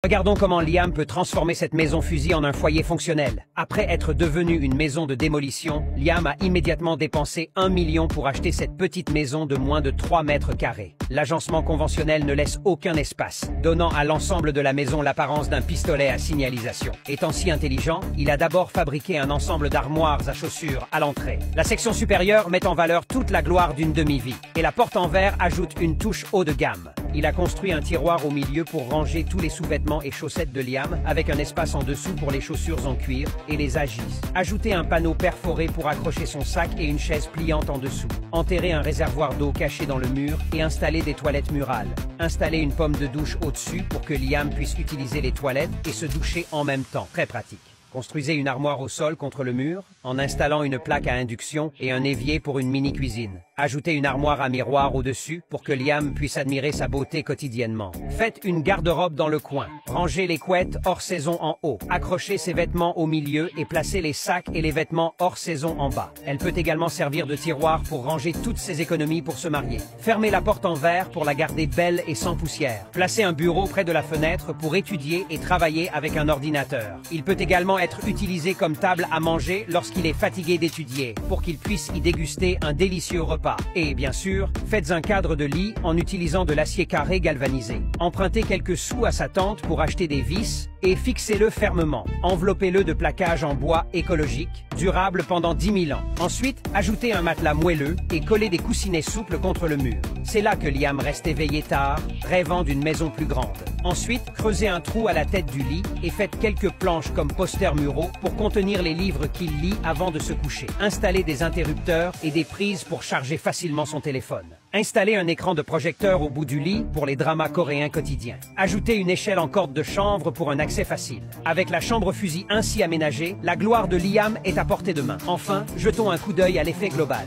Regardons comment Liam peut transformer cette maison fusil en un foyer fonctionnel. Après être devenue une maison de démolition, Liam a immédiatement dépensé 1 million pour acheter cette petite maison de moins de 3 mètres carrés. L'agencement conventionnel ne laisse aucun espace, donnant à l'ensemble de la maison l'apparence d'un pistolet à signalisation. Étant si intelligent, il a d'abord fabriqué un ensemble d'armoires à chaussures à l'entrée. La section supérieure met en valeur toute la gloire d'une demi-vie, et la porte en verre ajoute une touche haut de gamme. Il a construit un tiroir au milieu pour ranger tous les sous-vêtements et chaussettes de Liam, avec un espace en dessous pour les chaussures en cuir et les agis. Ajouter un panneau perforé pour accrocher son sac et une chaise pliante en dessous. Enterrer un réservoir d'eau caché dans le mur et installer des toilettes murales. Installer une pomme de douche au-dessus pour que Liam puisse utiliser les toilettes et se doucher en même temps. Très pratique. Construisez une armoire au sol contre le mur en installant une plaque à induction et un évier pour une mini-cuisine. Ajoutez une armoire à miroir au-dessus pour que Liam puisse admirer sa beauté quotidiennement. Faites une garde-robe dans le coin. Rangez les couettes hors saison en haut. Accrochez ses vêtements au milieu et placez les sacs et les vêtements hors saison en bas. Elle peut également servir de tiroir pour ranger toutes ses économies pour se marier. Fermez la porte en verre pour la garder belle et sans poussière. Placez un bureau près de la fenêtre pour étudier et travailler avec un ordinateur. Il peut également être utilisé comme table à manger lorsqu'il est fatigué d'étudier, pour qu'il puisse y déguster un délicieux repas. Et bien sûr, faites un cadre de lit en utilisant de l'acier carré galvanisé. Empruntez quelques sous à sa tante pour acheter des vis et fixez-le fermement. Enveloppez-le de plaquage en bois écologique, durable pendant 10 000 ans. Ensuite, ajoutez un matelas moelleux et collez des coussinets souples contre le mur. C'est là que Liam reste éveillé tard, rêvant d'une maison plus grande. Ensuite, creusez un trou à la tête du lit et faites quelques planches comme posters muraux pour contenir les livres qu'il lit avant de se coucher. Installez des interrupteurs et des prises pour charger facilement son téléphone. Installez un écran de projecteur au bout du lit pour les dramas coréens quotidiens. Ajoutez une échelle en corde de chanvre pour un accès facile. Avec la chambre fusil ainsi aménagée, la gloire de Liam est à portée de main. Enfin, jetons un coup d'œil à l'effet global.